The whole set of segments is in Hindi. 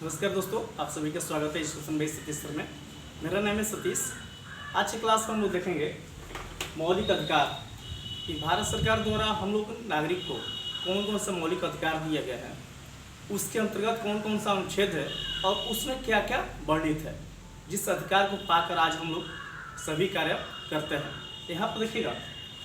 नमस्कार दोस्तों, आप सभी का स्वागत है एजुकेशन बेस सतीश सर में। मेरा नाम है सतीश। आज की क्लास में हम लोग देखेंगे मौलिक अधिकार कि भारत सरकार द्वारा हम लोग नागरिक को कौन कौन सा मौलिक अधिकार दिया गया है, उसके अंतर्गत कौन कौन सा अनुच्छेद है और उसमें क्या क्या वर्णित है, जिस अधिकार को पाकर आज हम लोग सभी कार्य करते हैं। यहाँ पर देखिएगा,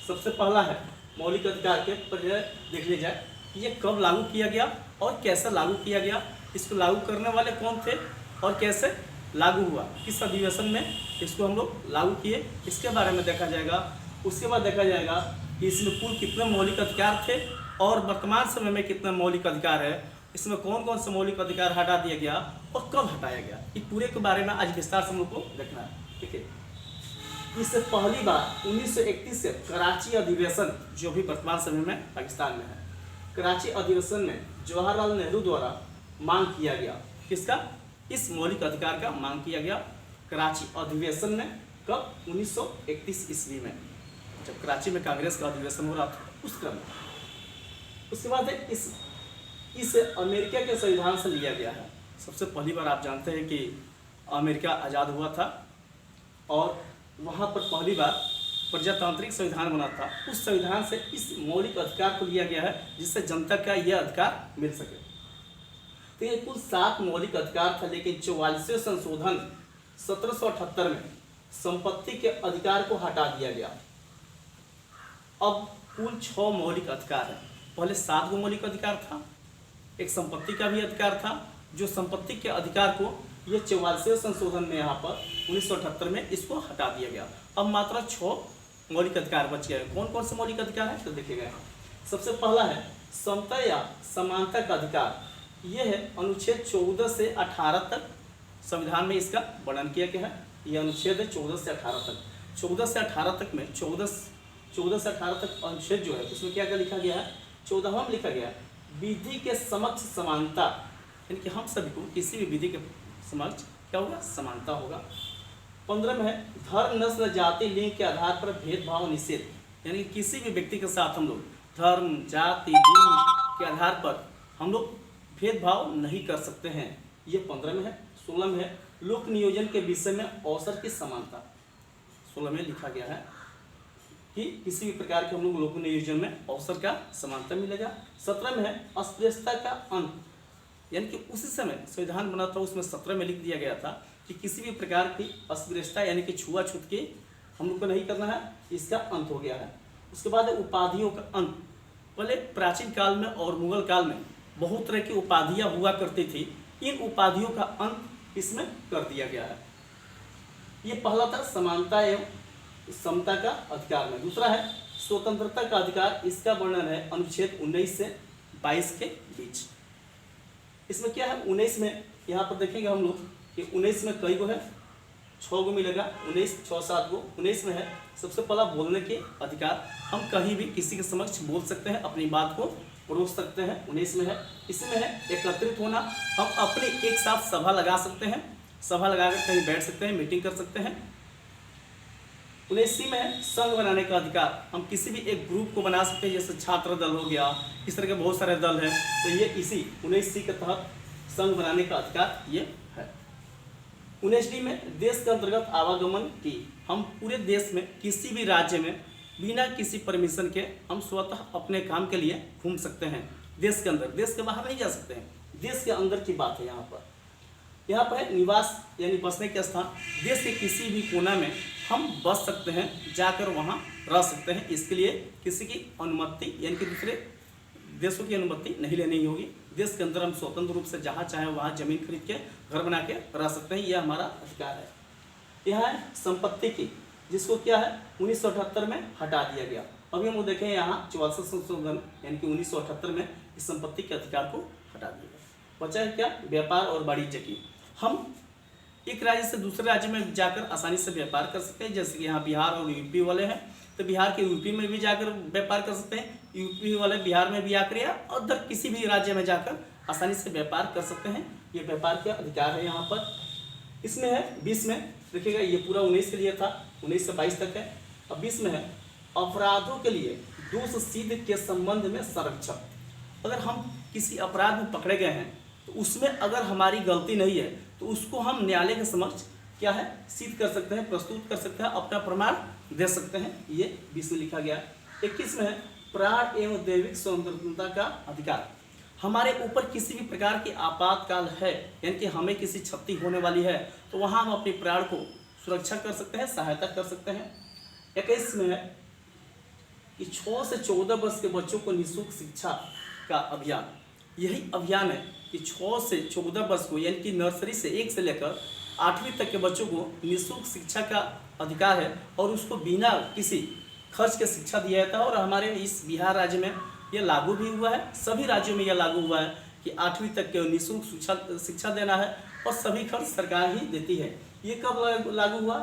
सबसे पहला है मौलिक अधिकार के परिचय देख लिया जाए। ये कब लागू किया गया और कैसे लागू किया गया, इसको लागू करने वाले कौन थे और कैसे लागू हुआ, किस अधिवेशन में इसको हम लोग लागू किए, इसके बारे में देखा जाएगा। उसके बाद देखा जाएगा कि इसमें कुल कितने मौलिक अधिकार थे और वर्तमान समय में कितने मौलिक अधिकार है, इसमें कौन कौन से मौलिक अधिकार हटा दिया गया और कब हटाया गया। इस पूरे के बारे में आज विस्तार से हम लोग को देखना है। ठीक है, इससे पहली बार 1931 से कराची अधिवेशन, जो भी वर्तमान समय में पाकिस्तान में है, कराची अधिवेशन में जवाहरलाल नेहरू द्वारा मांग किया गया। किसका? इस मौलिक अधिकार का मांग किया गया कराची अधिवेशन में। कब? 1931 ईस्वी में, जब कराची में कांग्रेस का अधिवेशन हो रहा था उस क्रम में। उसके बाद इस अमेरिका के संविधान से लिया गया है। सबसे पहली बार आप जानते हैं कि अमेरिका आज़ाद हुआ था और वहाँ पर पहली बार प्रजातांत्रिक संविधान बना था। उस संविधान से इस मौलिक अधिकार को लिया गया है, जिससे जनता का यह अधिकार मिल सके। तो ये कुल 7 मौलिक अधिकार था, लेकिन 44वें संशोधन 1778 में संपत्ति के अधिकार को हटा दिया गया। अब कुल 6 मौलिक अधिकार है। पहले 7 गो मौलिक अधिकार था, एक संपत्ति का भी अधिकार था, जो संपत्ति के अधिकार को ये 44वें संशोधन में यहाँ पर 1978 में इसको हटा दिया गया। अब मात्र 6 मौलिक अधिकार बच गए। कौन कौन से मौलिक अधिकार है तो देखिएगा। सबसे पहला है समता या समानता का अधिकार। ये है अनुच्छेद 14 से 18 तक संविधान में इसका वर्णन किया गया है। यह अनुच्छेद है 14 से 18 तक। 14 से 18 तक में 14 से 18 तक अनुच्छेद जो है उसमें क्या क्या लिखा गया है? 14वां में लिखा गया है विधि के समक्ष समानता, यानी कि हम सभी को किसी भी विधि के समक्ष क्या होगा? समानता होगा। 15 में है धर्म, नस्ल, जाति, लिंग के आधार पर भेदभाव निषेध, यानी कि किसी भी व्यक्ति के साथ हम लोग धर्म, जाति, लिंग के आधार पर हम लोग भेदभाव नहीं कर सकते हैं। ये 15 में है। 16 में है लोक नियोजन के विषय में अवसर की समानता। 16 में लिखा गया है कि किसी भी प्रकार के हम लोग लोक नियोजन में अवसर का समानता मिलेगा। 17 में है अस्पृश्यता का अंत, यानी कि उसी समय संविधान बना था उसमें 17 में लिख दिया गया था कि किसी भी प्रकार की अस्पृश्यता यानी कि छुआछूत के हम लोग को नहीं करना है, इसका अंत हो गया है। उसके बाद है उपाधियों का अंत। पहले प्राचीन काल में और मुगल काल में बहुत तरह की उपाधियाँ हुआ करती थी, इन उपाधियों का अंत इसमें कर दिया गया है। ये पहला था समानता एवं समता का अधिकार में। दूसरा है स्वतंत्रता का अधिकार। इसका वर्णन है अनुच्छेद 19 से 22 के बीच। इसमें क्या है? 19 में यहाँ पर देखेंगे हम लोग कि 19 में कई गो है, 6 गो मिलेगा। 19 6 7 गो। 19 में है सबसे पहला बोलने के अधिकार। हम कहीं भी किसी के समक्ष बोल सकते हैं, अपनी बात को परोस सकते हैं। 19 में है। इसमें है एकत्रित होना। हम अपनी एक साथ सभा लगा सकते हैं, सभा लगाकर कहीं बैठ सकते हैं, मीटिंग कर सकते हैं। 19 में है संघ बनाने का अधिकार। हम किसी भी एक ग्रुप को बना सकते हैं, जैसे छात्र दल हो गया, इस तरह के बहुत सारे दल हैं, तो ये इसी 19 के तहत संघ बनाने का अधिकार ये है। 19 में देश के अंतर्गत आवागमन की। हम पूरे देश में किसी भी राज्य में बिना किसी परमिशन के हम स्वतः अपने काम के लिए घूम सकते हैं देश के अंदर, देश के बाहर नहीं जा सकते हैं। देश के अंदर की बात है। यहाँ पर है निवास, यानी बसने के स्थान। देश के किसी भी कोना में हम बस सकते हैं, जाकर वहाँ रह सकते हैं। इसके लिए किसी की अनुमति यानी कि दूसरे देशों की अनुमति नहीं लेनी होगी। देश के अंदर हम स्वतंत्र रूप से जहाँ चाहें वहाँ जमीन खरीद के घर बना के रह सकते हैं। यह हमारा अधिकार है। यह है संपत्ति की, जिसको क्या है 1978 में हटा दिया गया। अभी हम देखें यहाँ 44 संशोधन यानी कि 1978 में इस संपत्ति के अधिकार को हटा दिया गया। बचा है क्या? व्यापार और वाणिज्य की। हम एक राज्य से दूसरे राज्य में जाकर आसानी से व्यापार कर सकते हैं। जैसे कि यहाँ बिहार और यूपी वाले हैं, तो बिहार के यूपी में भी जाकर व्यापार कर सकते हैं, यूपी वाले बिहार में भी आकर या उधर किसी भी राज्य में जाकर आसानी से व्यापार कर सकते हैं। ये व्यापार के अधिकार है यहाँ पर। इसमें है 20 में, देखिएगा ये पूरा 19 के लिए था, 19 से 22 तक है। अब 20 में है अपराधों के लिए दोष सिद्ध के संबंध में संरक्षण। अगर हम किसी अपराध में पकड़े गए हैं तो उसमें अगर हमारी गलती नहीं है तो उसको हम न्यायालय के समक्ष क्या है सिद्ध कर सकते हैं, प्रस्तुत कर सकते हैं, अपना प्रमाण दे सकते हैं। ये 20 में लिखा गया। 21 में है प्राण एवं दैविक स्वतंत्रता का अधिकार। हमारे ऊपर किसी भी प्रकार की आपातकाल है, यानी कि हमें किसी क्षति होने वाली है, तो वहाँ हम अपने प्राण को सुरक्षा कर सकते हैं, सहायता कर सकते हैं। 21 में है कि 6 से 14 वर्ष के बच्चों को निःशुल्क शिक्षा का अभियान। यही अभियान है कि 6 से 14 वर्ष को, यानी कि नर्सरी से 1 से लेकर 8वीं तक के बच्चों को निःशुल्क शिक्षा का अधिकार है और उसको बिना किसी खर्च के शिक्षा दिया जाता है। और हमारे इस बिहार राज्य में यह लागू भी हुआ है, सभी राज्यों में यह लागू हुआ है कि 8वीं तक के निःशुल्क शिक्षा देना है और सभी खर्च सरकार ही देती है। ये कब लागू हुआ?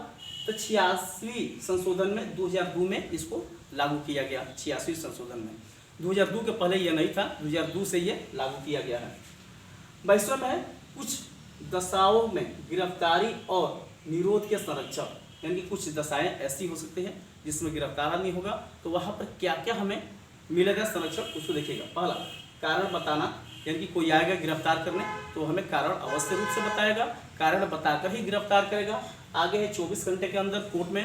तो 86वीं संशोधन में 2002 में इसको लागू किया गया। 86वीं संशोधन में 2002 के पहले यह नहीं था, 2002 से ये लागू किया गया है। 22वां में है कुछ दशाओं में गिरफ्तारी और निरोध के संरक्षण, यानी कि कुछ दशाएं ऐसी हो सकती हैं जिसमें गिरफ्तार नहीं होगा, तो वहाँ पर क्या क्या हमें मिलेगा संरक्षण, उसको देखिएगा। पहला, कारण बताना, यानी कि कोई आएगा गिरफ्तार करने तो हमें कारण अवश्य रूप से बताएगा, कारण बताकर ही गिरफ्तार करेगा। आगे है 24 घंटे के अंदर कोर्ट में,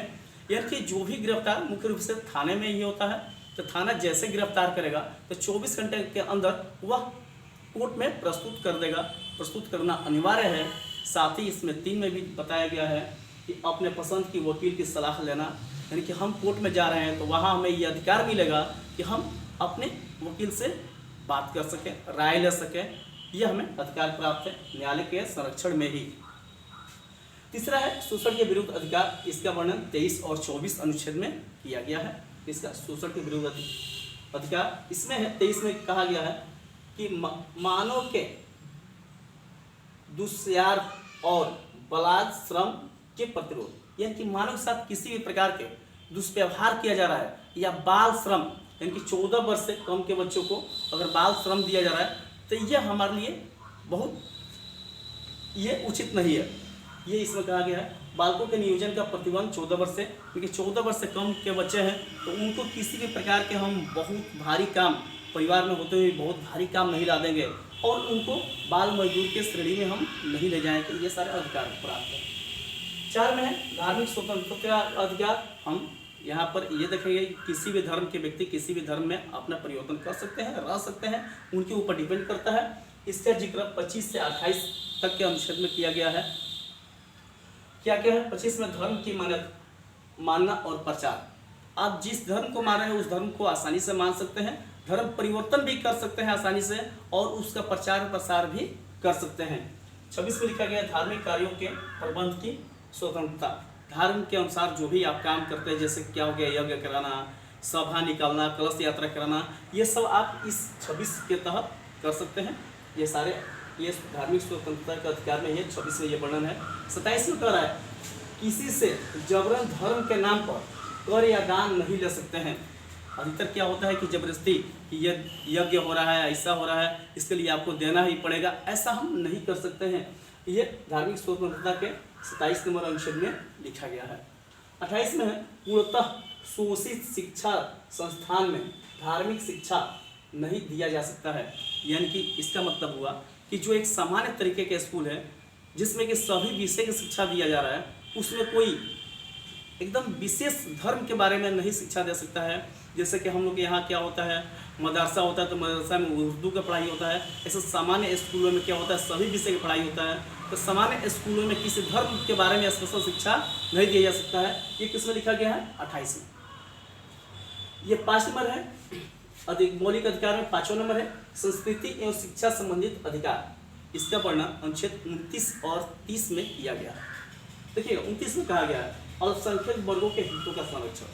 यानी कि जो भी गिरफ्तार मुख्य रूप से थाने में ही होता है, तो थाना जैसे गिरफ्तार करेगा तो 24 घंटे के अंदर वह कोर्ट में प्रस्तुत कर देगा। प्रस्तुत करना अनिवार्य है। साथ ही इसमें 3 में भी बताया गया है कि अपने पसंद की वकील की सलाह लेना, यानी कि हम कोर्ट में जा रहे हैं तो वहाँ हमें ये अधिकार मिलेगा कि हम अपने वकील से बात कर सकें, राय ले सकें। यह हमें अधिकार प्राप्त है न्यायालय के संरक्षण में ही। तीसरा है शोषण के विरुद्ध अधिकार। इसका वर्णन 23 और 24 अनुच्छेद में किया गया है। इसका शोषण के विरुद्ध अधिकार इसमें है। 23 में कहा गया है कि मानव के दुष्व्यवहार और बलात्कार श्रम के प्रतिरोध, यानी कि मानव के साथ किसी भी प्रकार के दुष्व्यवहार किया जा रहा है या बाल श्रम, यानी कि 14 वर्ष से कम के बच्चों को अगर बाल श्रम दिया जा रहा है तो यह हमारे लिए बहुत ये उचित नहीं है। ये इसमें कहा गया है बालकों के नियोजन का प्रतिबंध 14 वर्ष से, क्योंकि 14 वर्ष से कम के बच्चे हैं तो उनको किसी भी प्रकार के हम बहुत भारी काम परिवार में होते हुए बहुत भारी काम नहीं ला देंगे और उनको बाल मजदूर के श्रेणी में हम नहीं ले जाएंगे। ये सारे अधिकार प्राप्त है। 4 में है धार्मिक स्वतंत्रता का अधिकार। हम यहाँ पर ये देखेंगे किसी भी धर्म के व्यक्ति किसी भी धर्म में अपना परिवर्तन कर सकते हैं, रह सकते हैं, उनके ऊपर डिपेंड करता है। इसका जिक्र 25 से 28 तक के अनुच्छेद में किया गया है। क्या क्या है? 25 में धर्म की मानना और प्रचार। आप जिस धर्म को मान रहे हैं उस धर्म को आसानी से मान सकते हैं, धर्म परिवर्तन भी कर सकते हैं आसानी से और उसका प्रचार प्रसार भी कर सकते हैं। 26 में लिखा गया धार्मिक कार्यों के प्रबंध की स्वतंत्रता। धर्म के अनुसार जो भी आप काम करते हैं, जैसे क्या हो गया यज्ञ कराना, सभा निकालना, कलश यात्रा कराना, ये सब आप इस 26 के तहत कर सकते हैं। ये सारे ये धार्मिक स्वतंत्रता के अधिकार में ये 26 में ये वर्णन है। 27 में कह रहा है किसी से जबरन धर्म के नाम पर कर या दान नहीं ले सकते हैं। अधिकतर क्या होता है कि जबरदस्ती कि ये यज्ञ हो रहा है, ऐसा हो रहा है, इसके लिए आपको देना ही पड़ेगा, ऐसा हम नहीं कर सकते हैं। ये धार्मिक स्वतंत्रता के 27 नंबर अनुच्छेद में लिखा गया है। 28 में है पूर्णतः शोषित शिक्षा संस्थान में धार्मिक शिक्षा नहीं दिया जा सकता है। यानी कि इसका मतलब हुआ कि जो एक सामान्य तरीके के स्कूल है जिसमें कि सभी विषय की शिक्षा दिया जा रहा है, उसमें कोई एकदम विशेष धर्म के बारे में नहीं शिक्षा दे सकता है। जैसे कि हम लोग के यहाँ क्या होता है, मदरसा होता है तो मदरसा में उर्दू का पढ़ाई होता है। ऐसे सामान्य स्कूलों में क्या होता है, सभी विषय की पढ़ाई होता है। तो सामान्य स्कूलों में किसी धर्म के बारे में स्पेशल शिक्षा नहीं दिया जा सकता है। ये किसमें लिखा गया है? 28 में। ये 5 नंबर है अधिक मौलिक अधिकार में 5वां नंबर है संस्कृति एवं शिक्षा संबंधित अधिकार। इसका वर्णन अनुच्छेद 29 और 30 में किया गया है। देखिएगा 29 में कहा गया है अल्पसंख्यक वर्गों के हितों का संरक्षण।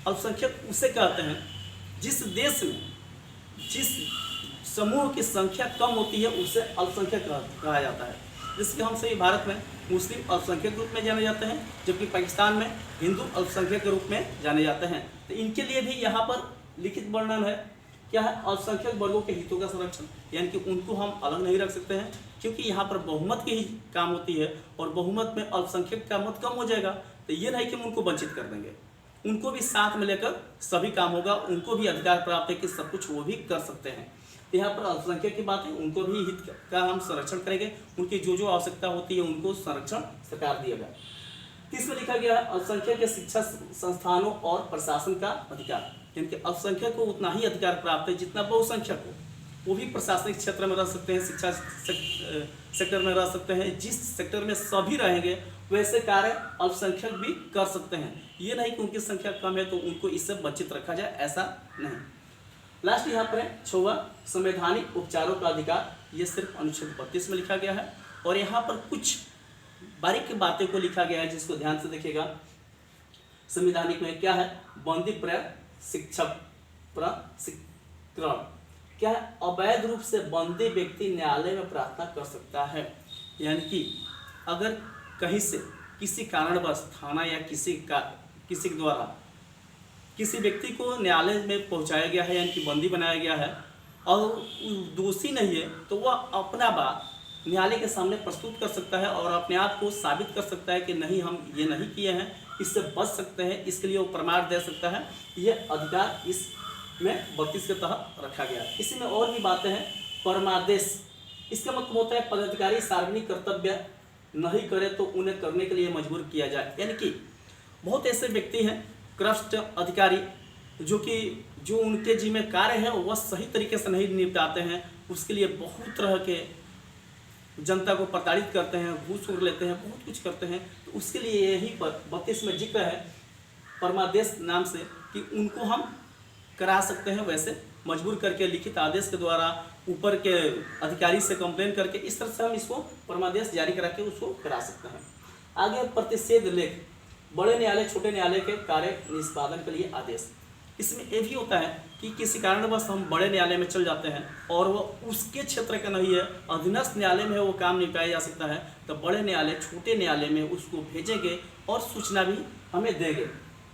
अल्पसंख्यक उसे कहते हैं जिस देश में जिस समूह की संख्या कम होती है उसे अल्पसंख्यक कहा जाता है। जैसे कि हम सभी भारत में मुस्लिम अल्पसंख्यक के रूप में जाने जाते हैं, जबकि पाकिस्तान में हिंदू अल्पसंख्यक के रूप में जाने जाते हैं। तो इनके लिए भी यहाँ पर लिखित वर्णन है। क्या है? अल्पसंख्यक वर्गों के हितों का संरक्षण, यानी कि उनको हम अलग नहीं रख सकते हैं क्योंकि यहाँ पर बहुमत की ही काम होती है और बहुमत में अल्पसंख्यक का मत कम हो जाएगा। तो ये नहीं कि हम उनको वंचित कर देंगे, उनको भी साथ में लेकर सभी काम होगा, उनको भी अधिकार प्राप्त है कि सब कुछ वो भी कर सकते हैं। यहाँ पर अल्पसंख्यक की बात है, उनको भी हित का हम संरक्षण करेंगे, उनकी जो जो आवश्यकता होती है उनको संरक्षण सरकार दिएगा। तीसरा लिखा गया है अल्पसंख्यक के शिक्षा संस्थानों और प्रशासन का अधिकार, यानी कि अल्पसंख्यक को उतना ही अधिकार प्राप्त है जितना बहुसंख्यक को। वो भी प्रशासनिक क्षेत्र में रह सकते हैं, शिक्षा सेक्टर में रह सकते हैं, जिस सेक्टर में सभी रहेंगे वैसे कार्य अल्पसंख्यक भी कर सकते हैं। ये नहीं कि उनकी संख्या कम है तो उनको इससे वंचित रखा जाए, ऐसा नहीं। लास्ट यहाँ पर है 6वां संवैधानिक उपचारों का अधिकार, ये सिर्फ अनुच्छेद 32 में लिखा गया है। और यहाँ पर कुछ बारीक बातें को लिखा गया है जिसको ध्यान से देखिएगा। संवैधानिक में क्या है, बंदी शिक्षक प्रशिक्षण क्या है, अवैध रूप से बंदी व्यक्ति न्यायालय में प्रार्थना कर सकता है। यानी कि अगर कहीं से किसी कारणवश थाना या किसी के द्वारा किसी व्यक्ति को न्यायालय में पहुंचाया गया है, यानी कि बंदी बनाया गया है, और दोषी नहीं है तो वह अपना बात न्यायालय के सामने प्रस्तुत कर सकता है और अपने आप को साबित कर सकता है कि नहीं हम ये नहीं किए हैं, इससे बच सकते हैं, इसके लिए वो प्रमाण दे सकता है। ये अधिकार इसमें 32 के तहत रखा गया है। इसी में और भी बातें हैं। परमादेश, इसका मतलब होता है पदाधिकारी सार्वजनिक कर्तव्य नहीं करे तो उन्हें करने के लिए मजबूर किया जाए। यानी कि बहुत ऐसे व्यक्ति हैं भ्रष्ट अधिकारी जो उनके जिम्मे कार्य है वह सही तरीके से नहीं निपटाते हैं, उसके लिए बहुत तरह के जनता को प्रताड़ित करते हैं, घूस लेते हैं, बहुत कुछ करते हैं। तो उसके लिए यही पर 32 में जिक्र है परमादेश नाम से कि उनको हम करा सकते हैं, वैसे मजबूर करके लिखित आदेश के द्वारा ऊपर के अधिकारी से कंप्लेन करके इस तरह से हम इसको परमादेश जारी करा के उसको करा सकते हैं। आगे प्रतिषेध लेख, बड़े न्यायालय छोटे न्यायालय के कार्य निष्पादन के लिए आदेश। इसमें यह भी होता है कि किसी कारणवश हम बड़े न्यायालय में चल जाते हैं और वह उसके क्षेत्र का नहीं है, अधीनस्थ न्यायालय में वो काम निपटाया जा सकता है, तो बड़े न्यायालय छोटे न्यायालय में उसको भेजेंगे और सूचना भी हमें देंगे।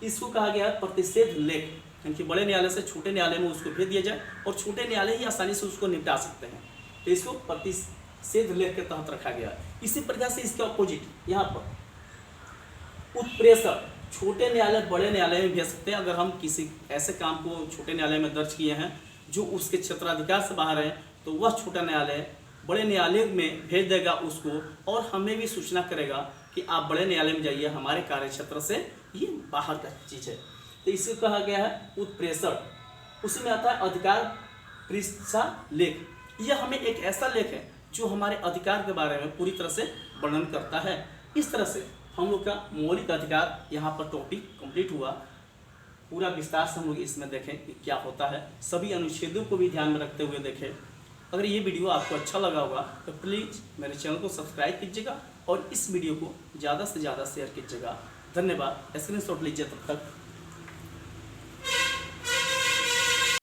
इसको कहा गया है प्रतिषेध लेख, यानी कि बड़े न्यायालय से छोटे न्यायालय में उसको भेज दिया जाए और छोटे न्यायालय ही आसानी से उसको निपटा सकते हैं, तो इसको प्रतिषेध लेख के तहत रखा गया है। इसी प्रकार से इसके अपोजिट यहाँ पर उत्प्रेषण, छोटे न्यायालय बड़े न्यायालय में भेज सकते हैं। अगर हम किसी ऐसे काम को छोटे न्यायालय में दर्ज किए हैं जो उसके क्षेत्राधिकार से बाहर है तो वह छोटा न्यायालय बड़े न्यायालय में भेज देगा उसको और हमें भी सूचना करेगा कि आप बड़े न्यायालय में जाइए, हमारे कार्य क्षेत्र से ये बाहर का चीज़ है, तो इसे कहा गया है उत्प्रेषण। उसी में आता है अधिकार परीक्षा लेख, यह हमें एक ऐसा लेख है जो हमारे अधिकार के बारे में पूरी तरह से वर्णन करता है। इस तरह से हम लोग का मौलिक अधिकार यहाँ पर टॉपिक कंप्लीट हुआ। पूरा विस्तार से हम लोग इसमें देखें कि क्या होता है, सभी अनुच्छेदों को भी ध्यान में रखते हुए देखें। अगर ये वीडियो आपको अच्छा लगा होगा तो प्लीज़ मेरे चैनल को सब्सक्राइब कीजिएगा और इस वीडियो को ज़्यादा से ज़्यादा शेयर कीजिएगा। धन्यवाद। स्क्रीनशॉट लीजिए तब तक।